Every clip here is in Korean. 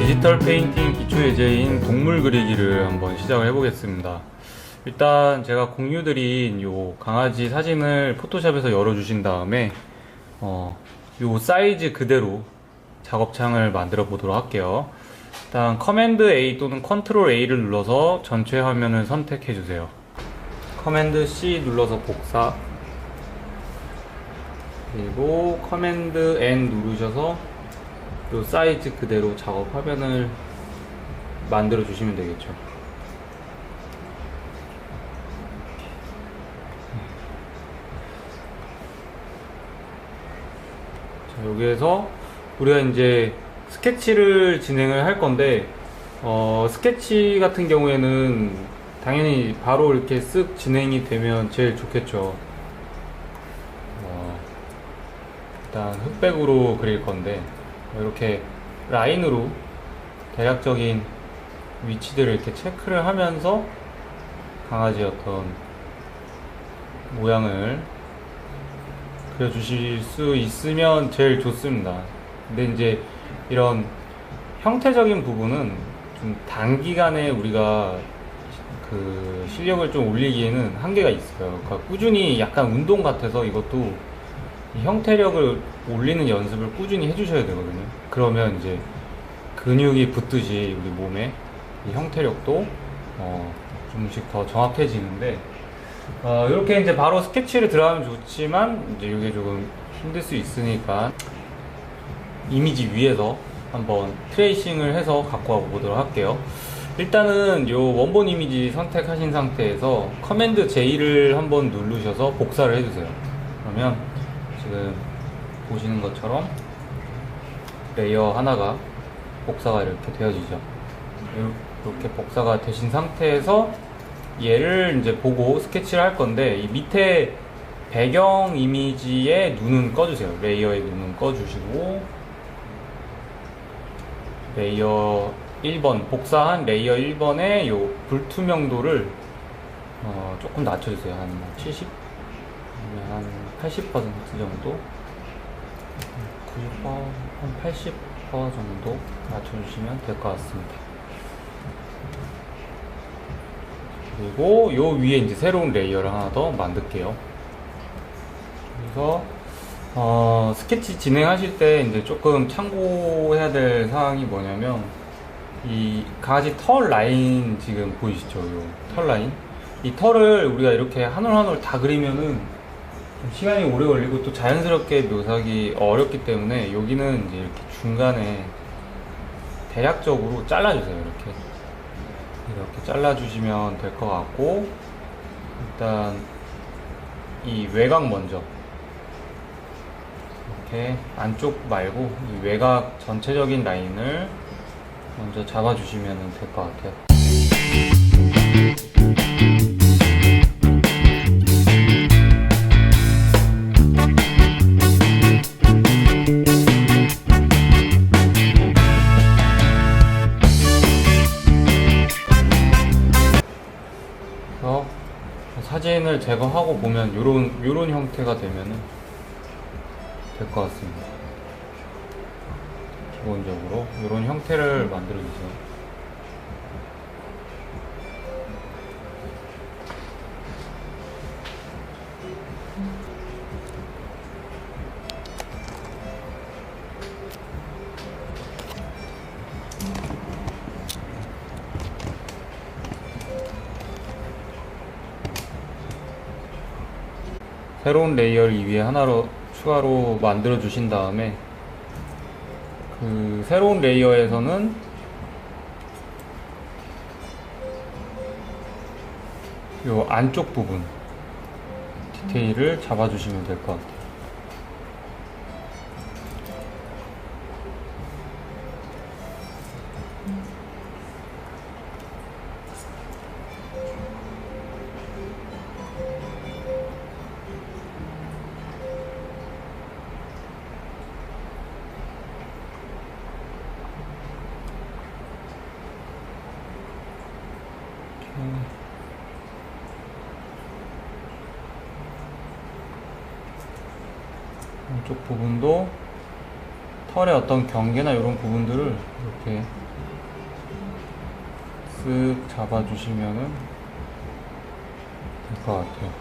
디지털 페인팅 기초 예제인 동물 그리기를 한번 시작을 해보겠습니다. 일단 제가 공유드린 요 강아지 사진을 포토샵에서 열어주신 다음에 요 사이즈 그대로 작업창을 만들어 보도록 할게요. 일단 커맨드 A 또는 컨트롤 A를 눌러서 전체 화면을 선택해 주세요. 커맨드 C 눌러서 복사, 그리고 커맨드 N 누르셔서 요 사이즈 그대로 작업 화면을 만들어 주시면 되겠죠. 자, 여기에서 우리가 이제 스케치를 진행을 할 건데, 스케치 같은 경우에는 당연히 바로 이렇게 쓱 진행이 되면 제일 좋겠죠. 일단 흑백으로 그릴 건데, 이렇게 라인으로 대략적인 위치들을 이렇게 체크를 하면서 강아지의 어떤 모양을 그려주실 수 있으면 제일 좋습니다. 근데 이제 이런 형태적인 부분은 좀 단기간에 우리가 그 실력을 좀 올리기에는 한계가 있어요. 그러니까 꾸준히 약간 운동 같아서 이것도 이 형태력을 올리는 연습을 꾸준히 해주셔야 되거든요. 그러면 이제 근육이 붙듯이 우리 몸에 이 형태력도 좀씩 더 정확해지는데, 이렇게 이제 바로 스케치를 들어가면 좋지만 이제 이게 조금 힘들 수 있으니까 이미지 위에서 한번 트레이싱을 해서 갖고 와 보도록 할게요. 일단은 요 원본 이미지 선택하신 상태에서 커맨드 J를 한번 누르셔서 복사를 해주세요. 그러면 지금 보시는 것처럼 레이어 하나가 복사가 이렇게 되어지죠. 이렇게 복사가 되신 상태에서 얘를 이제 보고 스케치를 할 건데, 이 밑에 배경 이미지에 눈은 꺼주세요. 레이어에 눈은 꺼주시고, 레이어 1번, 복사한 레이어 1번의 요 불투명도를 조금 낮춰주세요. 한 70? 한 80% 정도? 90%, 한 80% 정도 낮춰주시면 될 것 같습니다. 그리고 요 위에 이제 새로운 레이어를 하나 더 만들게요. 그래서 스케치 진행하실 때 이제 조금 참고해야 될 사항이 뭐냐면, 이 강아지 털 라인 지금 보이시죠? 요 털 라인. 이 털을 우리가 이렇게 한 올 한 올 다 그리면은 좀 시간이 오래 걸리고 또 자연스럽게 묘사하기 어렵기 때문에 여기는 이제 이렇게 중간에 대략적으로 잘라주세요. 이렇게 잘라주시면 될 것 같고, 일단 이 외곽 먼저 이렇게 안쪽 말고 이 외곽 전체적인 라인을 먼저 잡아주시면 될 것 같아요. 사진을 제거하고 보면 요런 형태가 되면은 될 것 같습니다. 기본적으로 요런 형태를 만들어 주세요. 새로운 레이어를 이 위에 하나로 추가로 만들어 주신 다음에, 그 새로운 레이어에서는 요 안쪽 부분 디테일을 잡아주시면 될 것 같아요. 이쪽 부분도 털의 어떤 경계나 이런 부분들을 이렇게 쓱 잡아주시면은 될 것 같아요.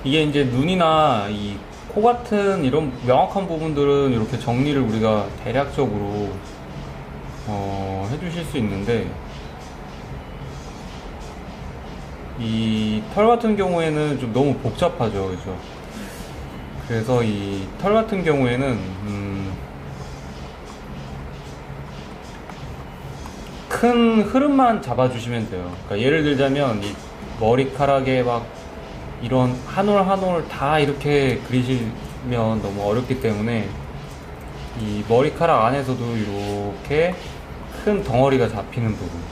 이게 이제 눈이나 이 코 같은 이런 명확한 부분들은 이렇게 정리를 우리가 대략적으로 해주실 수 있는데, 이 털 같은 경우에는 좀 너무 복잡하죠, 그죠? 그래서 이 털 같은 경우에는 큰 흐름만 잡아주시면 돼요. 그러니까 예를 들자면 이 머리카락에 막 이런 한 올 한 올 다 이렇게 그리시면 너무 어렵기 때문에 이 머리카락 안에서도 이렇게 큰 덩어리가 잡히는 부분,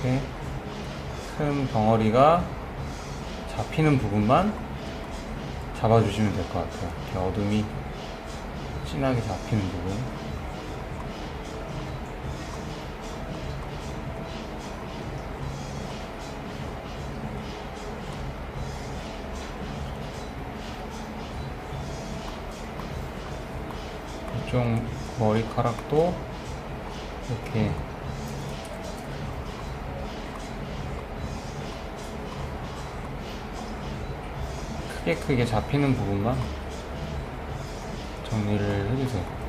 이렇게 큰 덩어리가 잡히는 부분만 잡아주시면 될 것 같아요. 이렇게 어둠이 진하게 잡히는 부분. 이쪽 머리카락도 이렇게 크게 잡히는 부분만 정리를 해주세요.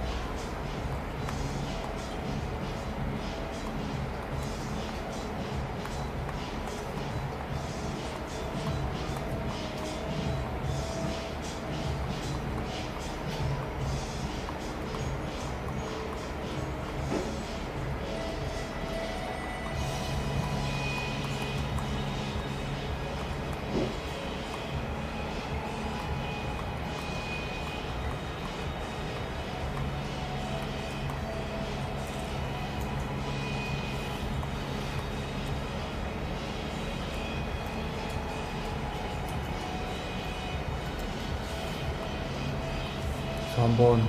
그래서 한번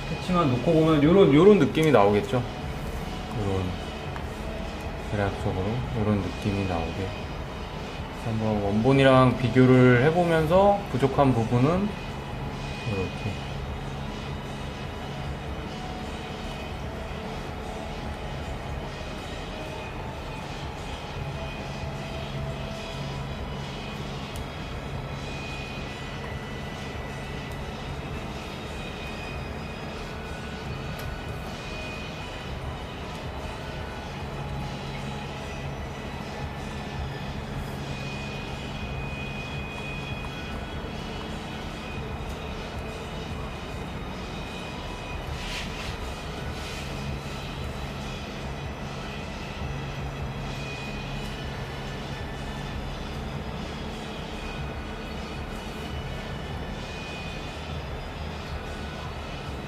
패치만 놓고 보면 요런 느낌이 나오겠죠? 요런 대략적으로 요런 느낌이 나오게. 그래서 한번 원본이랑 비교를 해보면서 부족한 부분은 이렇게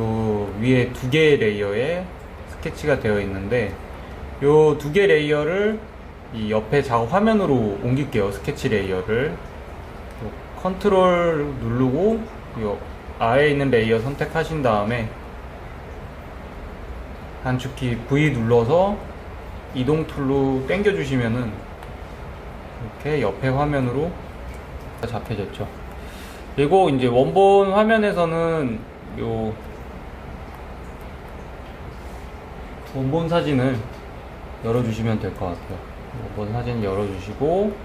요 위에 두 개의 레이어에 스케치가 되어 있는데, 요 두 개 레이어를 이 옆에 작업 화면으로 옮길게요. 스케치 레이어를 요 컨트롤 누르고 요 아래에 있는 레이어 선택하신 다음에 단축키 V 눌러서 이동 툴로 당겨 주시면은 이렇게 옆에 화면으로 잡혀졌죠. 그리고 이제 원본 화면에서는 요 원본 사진을 열어주시면 될 것 같아요. 원본 사진 열어주시고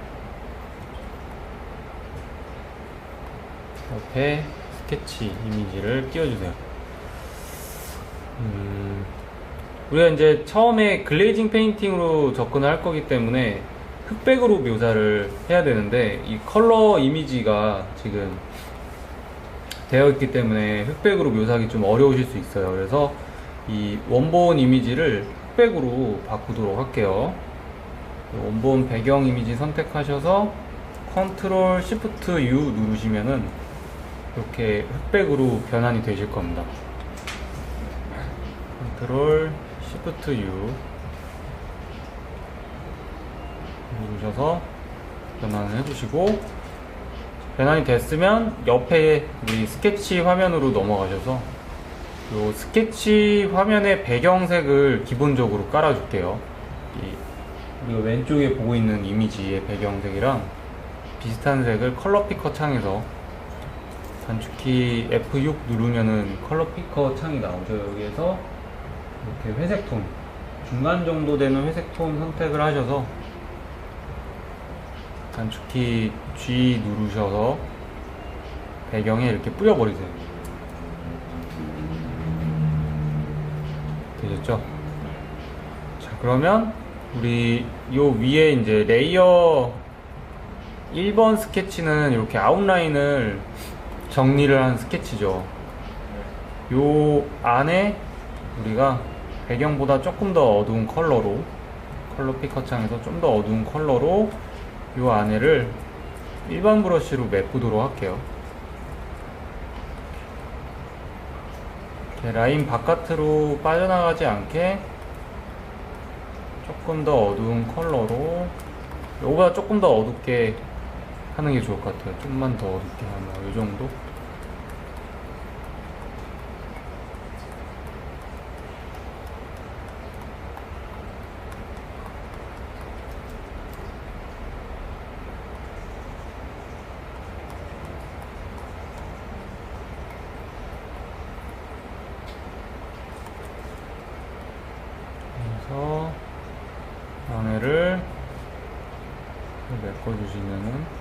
옆에 스케치 이미지를 띄워주세요. 우리가 이제 처음에 글레이징 페인팅으로 접근을 할 거기 때문에 흑백으로 묘사를 해야 되는데, 이 컬러 이미지가 지금 되어 있기 때문에 흑백으로 묘사하기 좀 어려우실 수 있어요. 그래서 이 원본 이미지를 흑백으로 바꾸도록 할게요. 원본 배경 이미지 선택하셔서 컨트롤 시프트 U 누르시면은 이렇게 흑백으로 변환이 되실 겁니다. 컨트롤 시프트 U 누르셔서 변환을 해주시고, 변환이 됐으면 옆에 우리 스케치 화면으로 넘어가셔서 요 스케치 화면의 배경색을 기본적으로 깔아줄게요. 우리가 왼쪽에 보고 있는 이미지의 배경색이랑 비슷한 색을 컬러 피커 창에서 단축키 F6 누르면은 컬러 피커 창이 나오죠. 여기에서 이렇게 회색 톤, 중간 정도 되는 회색 톤 선택을 하셔서 단축키 G 누르셔서 배경에 이렇게 뿌려버리세요. 되셨죠? 자, 그러면 우리 요 위에 이제 레이어 1번 스케치는 이렇게 아웃라인을 정리를 한 스케치죠. 요 안에 우리가 배경보다 조금 더 어두운 컬러로, 컬러 피커 창에서 좀 더 어두운 컬러로 요 안에를 일반 브러쉬로 메꾸도록 할게요. 이렇게 라인 바깥으로 빠져나가지 않게 조금 더 어두운 컬러로, 요거보다 조금 더 어둡게 하는 게 좋을 것 같아요. 좀만 더 어둡게 하면 요 정도. 그래서 안에를 메꿔주시면은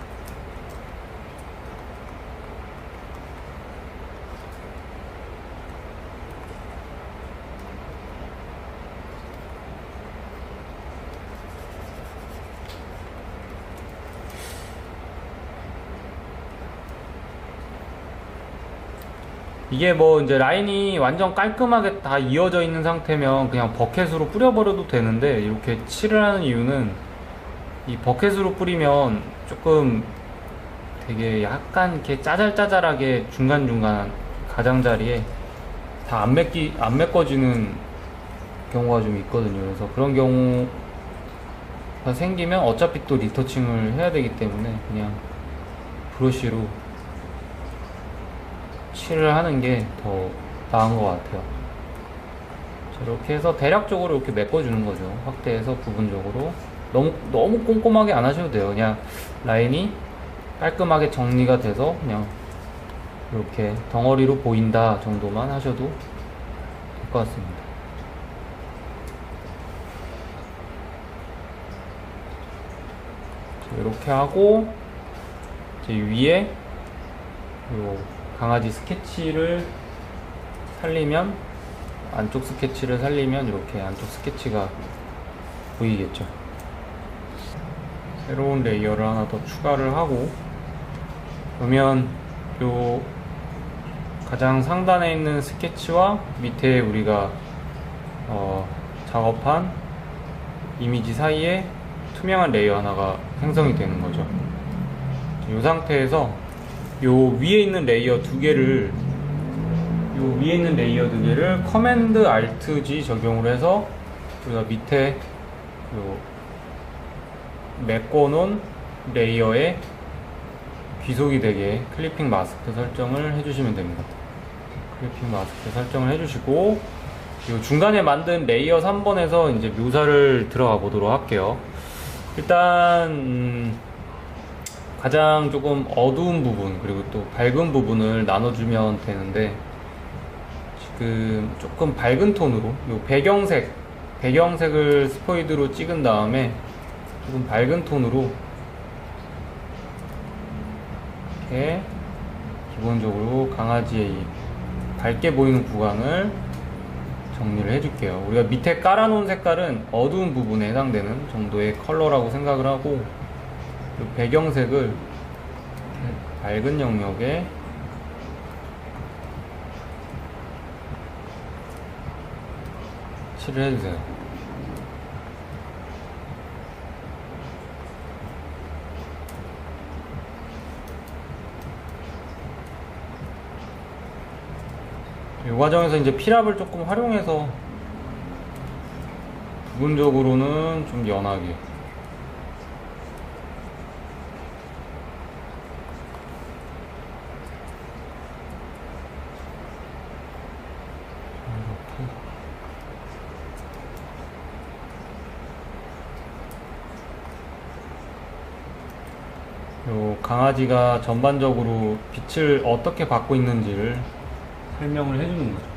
이게 뭐 이제 라인이 완전 깔끔하게 다 이어져 있는 상태면 그냥 버켓으로 뿌려버려도 되는데, 이렇게 칠을 하는 이유는 이 버켓으로 뿌리면 조금 되게 약간 이렇게 짜잘짜잘하게 중간중간 가장자리에 다 안 메꿔지는 경우가 좀 있거든요. 그래서 그런 경우가 생기면 어차피 또 리터칭을 해야 되기 때문에 그냥 브러쉬로 칠을 하는 게 더 나은 것 같아요. 이렇게 해서 대략적으로 이렇게 메꿔주는 거죠. 확대해서 부분적으로. 너무 꼼꼼하게 안 하셔도 돼요. 그냥 라인이 깔끔하게 정리가 돼서 그냥 이렇게 덩어리로 보인다 정도만 하셔도 될 것 같습니다. 이렇게 하고 이제 위에 요 강아지 스케치를 살리면, 안쪽 스케치를 살리면 이렇게 안쪽 스케치가 보이겠죠. 새로운 레이어를 하나 더 추가를 하고, 그러면 요 가장 상단에 있는 스케치와 밑에 우리가 작업한 이미지 사이에 투명한 레이어 하나가 생성이 되는 거죠. 이 상태에서 요 위에 있는 레이어 두 개를 커맨드 알트 G 적용을 해서 우리가 밑에 요 메꿔놓은 레이어에 귀속이 되게 클리핑 마스크 설정을 해주시면 됩니다. 클리핑 마스크 설정을 해주시고, 요 중간에 만든 레이어 3번에서 이제 묘사를 들어가 보도록 할게요. 일단 가장 조금 어두운 부분 그리고 또 밝은 부분을 나눠주면 되는데, 지금 조금 밝은 톤으로 요 배경색을 스포이드로 찍은 다음에 조금 밝은 톤으로 이렇게 기본적으로 강아지의 밝게 보이는 구간을 정리를 해줄게요. 우리가 밑에 깔아놓은 색깔은 어두운 부분에 해당되는 정도의 컬러라고 생각을 하고, 배경색을 밝은 영역에 칠을 해주세요. 이 과정에서 이제 필압을 조금 활용해서 부분적으로는 좀 연하게, 강아지가 전반적으로 빛을 어떻게 받고 있는지를 설명을 해주는 거죠.